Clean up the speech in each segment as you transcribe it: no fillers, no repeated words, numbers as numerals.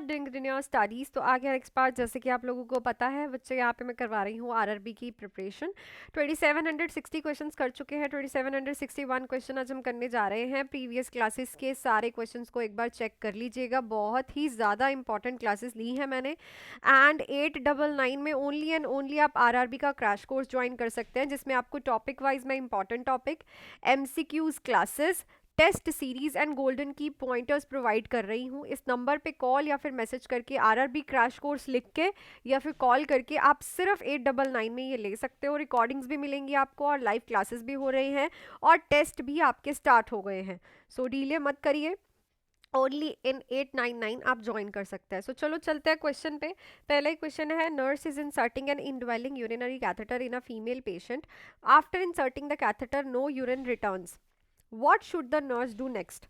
Not doing in your studies. तो आगे next part, जैसे कि आप लोगों को पता है बच्चे, यहाँ पे मैं करवा रही हूँ आरआरबी की प्रिपरेशन। 2760 क्वेश्चंस कर चुके हैं, 2761 क्वेश्चन आज हम करने जा रहे हैं। प्रीवियस क्लासेस के सारे क्वेश्चंस को एक बार चेक कर लीजिएगा, बहुत ही ज़्यादा इंपॉर्टेंट क्लासेस ली हैं मैंने। एंड 899 में ओनली एंड ओनली आप आरआरबी का क्रैश कोर्स ज्वाइन कर सकते हैं, जिसमें आपको टॉपिक वाइज मैं important topic, MCQs classes, test series and golden key pointers provide कर रही हूँ। इस नंबर पे कॉल या फिर मैसेज करके आरआरबी क्रैश कोर्स लिख के या फिर कॉल करके आप सिर्फ 899 में ये ले सकते हो। रिकॉर्डिंग्स भी मिलेंगी आपको और लाइव क्लासेस भी हो रही हैं और टेस्ट भी आपके स्टार्ट हो गए हैं। सो डिले मत करिए, ओनली इन 899 आप ज्वाइन कर सकते हैं। सो चलो चलते हैं क्वेश्चन पे। पहला ही क्वेश्चन है, nurse is inserting an indwelling urinary catheter in a female patient. After inserting the catheter no urine returns, what should the nurse do next.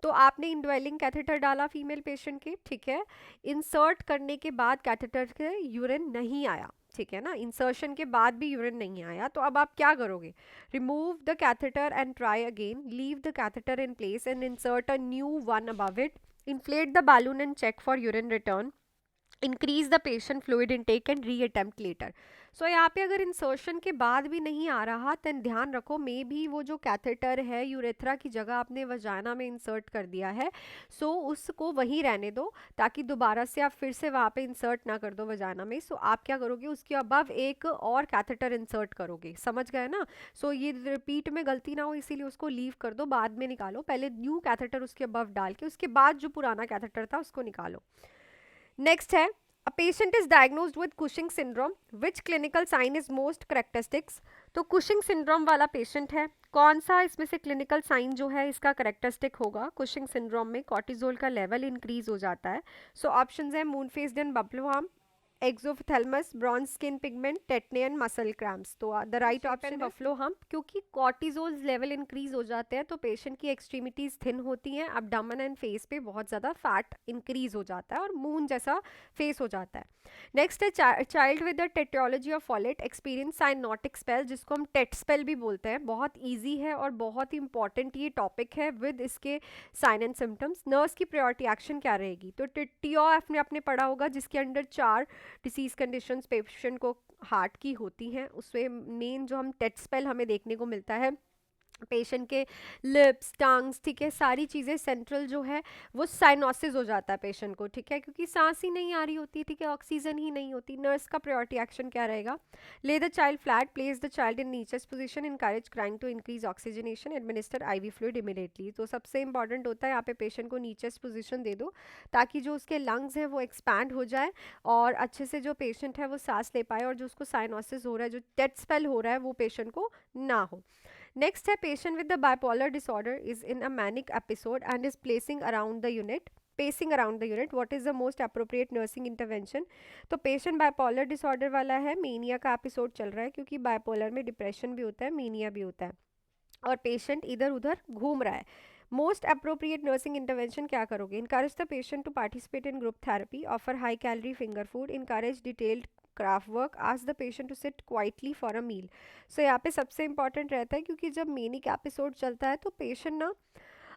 तो आपने इनड्वेलिंग कैथेटर डाला फीमेल पेशेंट के, ठीक है। इंसर्ट करने के बाद कैथेटर के यूरिन नहीं आया, ठीक है ना, इंसर्शन के बाद भी यूरिन नहीं आया, तो अब आप क्या करोगे। Remove the catheter and try again, leave the catheter in place and insert a new one above it, inflate the balloon and check for urine return, increase the patient fluid intake and reattempt later. So यहाँ पे अगर insertion के बाद भी नहीं आ रहा, तो ध्यान रखो मे भी वो जो कैथेटर है यूरेथ्रा की जगह आपने वजाना में इंसर्ट कर दिया है। सो उसको वहीं रहने दो, ताकि दोबारा से आप फिर से वहाँ पे इंसर्ट ना कर दो वजाना में। सो आप क्या करोगे, उसके अबव एक और कैथेटर इंसर्ट करोगे, समझ गए ना। सो ये रिपीट में गलती ना हो, इसीलिए उसको लीव कर दो, बाद में निकालो, पहले न्यू कैथेटर उसके अबव डाल के उसके बाद जो पुराना कैथेटर था उसको निकालो। नेक्स्ट है, a patient is diagnosed with Cushing syndrome, which clinical sign is most characteristics. तो कुशिंग सिंड्रोम वाला पेशेंट है, कौन सा इसमें से क्लिनिकल साइन जो है इसका करेक्टरिस्टिक होगा। कुशिंग सिंड्रोम में कॉर्टिजोल का लेवल इंक्रीज हो जाता है। सो ऑप्शंस है, moon faced and buffalo hump, exophthalmos, bronze skin pigment, tetany, muscle cramps. तो the right option buffalo hump, क्योंकि कॉर्टिजोल लेवल इंक्रीज हो जाते हैं तो पेशेंट की एक्सट्रीमिटीज थिन होती हैं, abdomen एंड फेस पे बहुत ज़्यादा फैट इंक्रीज हो जाता है और मून जैसा फेस हो जाता है। नेक्स्ट है, child with the tetralogy of Fallot experience cyanotic spell, जिसको हम टेट स्पेल भी बोलते हैं। बहुत ईजी है और बहुत ही इंपॉर्टेंट ये टॉपिक है विद इसके साइन एंड सिम्टम्स। नर्स की प्रायोरिटी एक्शन क्या रहेगी, तो टीओ आपने पढ़ा होगा, जिसके अंडर 4 डिसीज कंडीशंस पेशेंट को हार्ट की होती हैं, उसमें मेन जो हम टेट स्पेल हमें देखने को मिलता है, पेशेंट के लिप्स, टंग्स, ठीक है, सारी चीज़ें सेंट्रल जो है वो साइनोसिस हो जाता है पेशेंट को, ठीक है, क्योंकि सांस ही नहीं आ रही होती, ठीक है, ऑक्सीजन ही नहीं होती। नर्स का प्रायोरिटी एक्शन क्या रहेगा, lay the child flat, place the child in knee chest position, encourage crying to increase oxygenation, administer IV fluid immediately. तो सबसे इंपॉर्टेंट होता है यहाँ पे पेशेंट को नीचेस्ट पोजीशन दे दो, ताकि जो उसके लंग्स हैं वो एक्सपैंड हो जाए और अच्छे से जो पेशेंट है वो सांस ले पाए, और जो उसको साइनोसिस हो रहा है, जो टेट स्पेल हो रहा है, वो पेशेंट को ना हो। नेक्स्ट है, patient with the bipolar disorder is in a manic episode and is placing around the unit, pacing around the unit, what is the most appropriate nursing intervention. तो patient bipolar disorder वाला है, mania का episode चल रहा है, क्योंकि bipolar में depression भी होता है, मेनिया भी होता है, और पेशेंट इधर उधर घूम रहा है। मोस्ट अप्रोप्रिएट नर्सिंग इंटरवेंशन क्या करोगे, encourage the patient to participate in group therapy, offer high calorie finger food, encourage detailed craft work, ask the patient to sit quietly for a meal. So यहाँ पे सबसे important रहता है, क्योंकि जब manic episode चलता है तो पेशेंट ना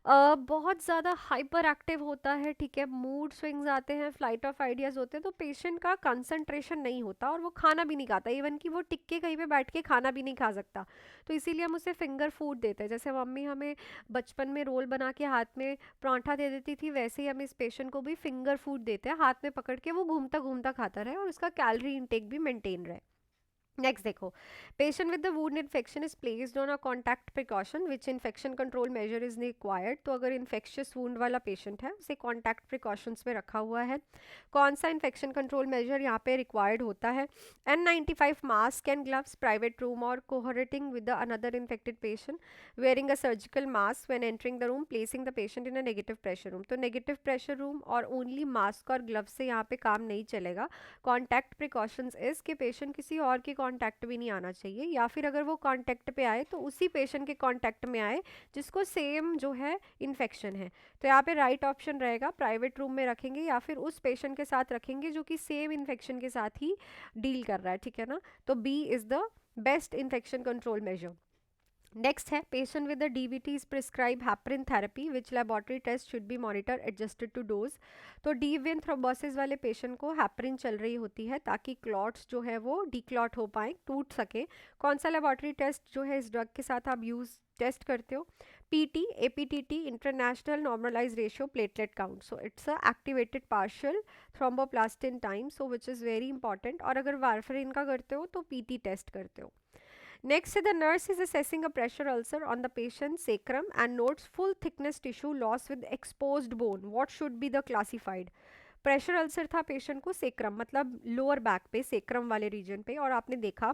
बहुत ज़्यादा हाइपर एक्टिव होता है, ठीक है, मूड स्विंग्स आते हैं, फ्लाइट ऑफ आइडियाज़ होते हैं, तो पेशेंट का कंसंट्रेशन नहीं होता और वो खाना भी नहीं खाता, इवन कि वो टिक के कहीं पे बैठ के खाना भी नहीं खा सकता। तो इसीलिए हम उसे फिंगर फूड देते हैं, जैसे मम्मी हमें बचपन में रोल बना के हाथ में परांठा दे देती थी, वैसे ही हम इस पेशेंट को भी फिंगर फूड देते हैं, हाथ में पकड़ के वो घूमता घूमता खाता रहे और उसका कैलोरी इंटेक भी मेंटेन रहे। नेक्स्ट देखो, patient with the wound infection is placed on a contact precaution, which infection control major is required. तो अगर इन्फेक्शियस वुंड वाला पेशेंट है, उसे कॉन्टैक्ट प्रिकॉशंस में रखा हुआ है। कौन सा इन्फेक्शन कंट्रोल मेजर यहाँ पे रिक्वायर्ड होता है, N95 mask and gloves, private room और cohorting with another infected patient, wearing a surgical mask when entering the room, placing the patient in a negative pressure room. तो negative pressure room और only mask और gloves से यहाँ पे काम नहीं चलेगा। कॉन्टैक्ट प्रिकॉशंस इज के पेशेंट किसी और के कॉन्टैक्ट भी नहीं आना चाहिए, या फिर अगर वो कॉन्टैक्ट पे आए तो उसी पेशेंट के कॉन्टैक्ट में आए जिसको सेम जो है इन्फेक्शन है। तो यहाँ पे राइट ऑप्शन रहेगा, प्राइवेट रूम में रखेंगे या फिर उस पेशेंट के साथ रखेंगे जो कि सेम इन्फेक्शन के साथ ही डील कर रहा है, ठीक है ना। तो B is the best infection control measure. Next है patient with the DVT is prescribe heparin therapy which laboratory test should be monitor adjusted to dose. तो डीप वेन थ्रोम्बोसिस वाले पेशेंट को हैपरिन चल रही होती है ताकि क्लॉट्स जो है वो डीक्लॉट हो पाए, टूट सके। कौन सा लेबोरेटरी टेस्ट जो है इस ड्रग के साथ आप यूज टेस्ट करते हो? PT, APTT, international normalize ratio platelet count. So it's a activated partial thromboplastin time, so which is very important. और अगर वारफरिन का करते हो तो पीटी टेस्ट करते हो। Next, the nurse is assessing a pressure ulcer on the patient's sacrum and notes full thickness tissue loss with exposed bone. What should be the classified? Pressure ulcer था patient को sacrum मतलब lower back पे, sacrum वाले reason पे, और आपने देखा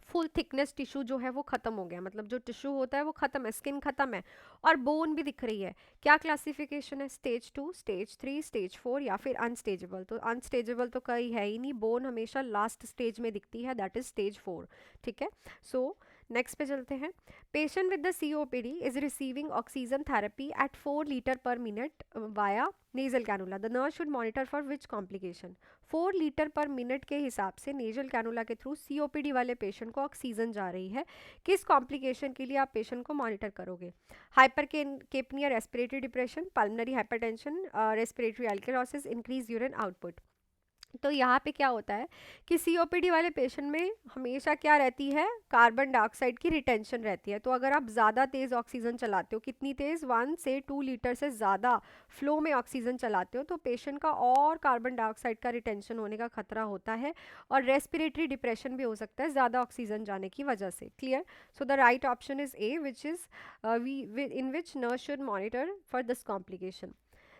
full thickness tissue जो है वो खत्म हो गया, मतलब जो टिश्यू होता है वो खत्म है, स्किन खत्म है और बोन भी दिख रही है। क्या क्लासिफिकेशन है? स्टेज 2, स्टेज 3, स्टेज 4 या फिर अनस्टेजेबल? तो अनस्टेजेबल तो कहीं है ही नहीं, बोन हमेशा लास्ट स्टेज में दिखती है, दैट इज स्टेज 4। ठीक है, सो नेक्स्ट पे चलते हैं। Patient with the COPD is receiving oxygen therapy at 4 litre per minute via nasal cannula. The nurse should monitor for which complication? 4 litre per minute के हिसाब से नेजल कैनुला के through COPD वाले patient को oxygen जा रही है, किस कॉम्प्लिकेशन के लिए आप पेशेंट को मॉनिटर करोगे? Hypercapnia, respiratory depression, pulmonary hypertension, respiratory alkalosis, increase urine output. तो यहाँ पे क्या होता है कि COPD वाले पेशेंट में हमेशा क्या रहती है? कार्बन डाइऑक्साइड की रिटेंशन रहती है। तो अगर आप ज़्यादा तेज़ ऑक्सीजन चलाते हो, कितनी तेज़, 1 से 2 लीटर से ज़्यादा फ्लो में ऑक्सीजन चलाते हो, तो पेशेंट का और कार्बन डाइऑक्साइड का रिटेंशन होने का खतरा होता है और रेस्पिरेटरी डिप्रेशन भी हो सकता है ज़्यादा ऑक्सीजन जाने की वजह से। Clear? So the right option is a, which is in which nurse should monitor for this complication.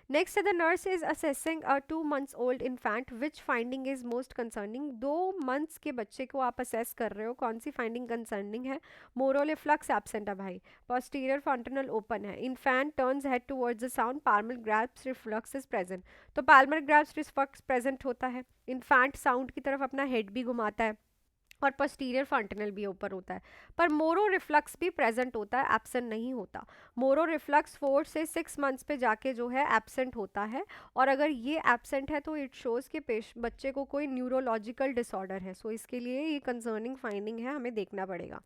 Next, the nurse is assessing a 2 months old infant. Which finding is most concerning? 2 months के बच्चे को आप assess कर रहे हो, कौन सी finding concerning है? Moral reflux absent है भाई, posterior fontanel open है, infant turns head towards the sound, palmar grasp reflux is present। तो palmar grasp reflux present होता है, infant sound की तरफ अपना head भी घुमाता है और posterior fontanel भी ऊपर होता है, पर मोरो रिफ्लक्स भी प्रेजेंट होता है, एब्सेंट नहीं होता। मोरो रिफ्लक्स 4 से 6 मंथ्स पे जाके जो है एब्सेंट होता है, और अगर ये एब्सेंट है तो इट शोज़ कि बच्चे को कोई न्यूरोलॉजिकल डिसऑर्डर है। सो इसके लिए ये कंसर्निंग फाइंडिंग है, हमें देखना पड़ेगा।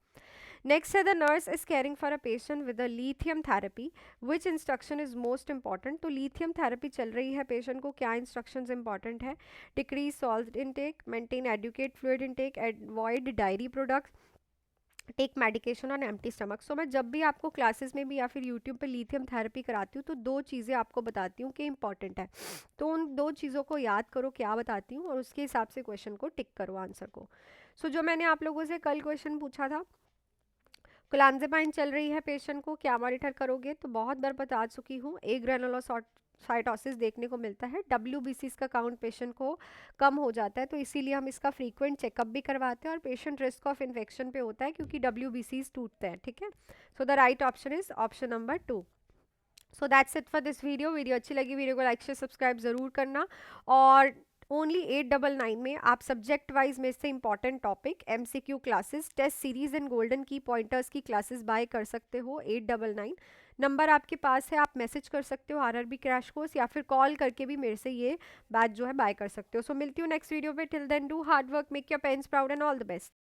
नेक्स्ट है the nurse is caring for a patient with a lithium therapy, which instruction is most important? तो लिथियम थेरेपी चल रही है पेशेंट को, क्या इंस्ट्रक्शंस इंपॉर्टेंट है? Decrease salt intake, maintain adequate fluid intake, avoid dairy products, take medication on empty stomach. So मैं जब भी आपको क्लासेस में भी या फिर यूट्यूब पे लिथियम थेरेपी कराती हूँ तो 2 चीज़ें आपको बताती हूँ कि इंपॉर्टेंट है, तो उन 2 चीज़ों को याद करो क्या बताती हूँ और उसके हिसाब से क्वेश्चन को टिक करो आंसर को। सो जो मैंने आप लोगों से कल क्वेश्चन पूछा था, क्लांजेपाइन चल रही है पेशेंट को, क्या मॉनिटर करोगे? तो बहुत बार बता चुकी हूँ, एक ग्रेनुलोसाइटोसिस देखने को मिलता है, WBCs का काउंट पेशेंट को कम हो जाता है, तो इसीलिए हम इसका फ्रीक्वेंट चेकअप भी करवाते हैं और पेशेंट रिस्क ऑफ इन्फेक्शन पे होता है क्योंकि WBCs टूटते हैं। ठीक है, so the right option is option number 2। So that's it for this video. Video अच्छी लगी, वीडियो को लाइक शेयर सब्सक्राइब ज़रूर करना, और ओनली 899 में आप सब्जेक्ट वाइज में से important topic, MCQ classes, test series and golden key pointers की क्लासेस बाय कर सकते हो। 899 नंबर आपके पास है, आप मैसेज कर सकते हो RRB क्रैश कोर्स, या फिर कॉल करके भी मेरे से ये बैच जो है बाय कर सकते हो। सो मिलती हूँ नेक्स्ट वीडियो पे, till then do hard work, make your parents proud and all the best.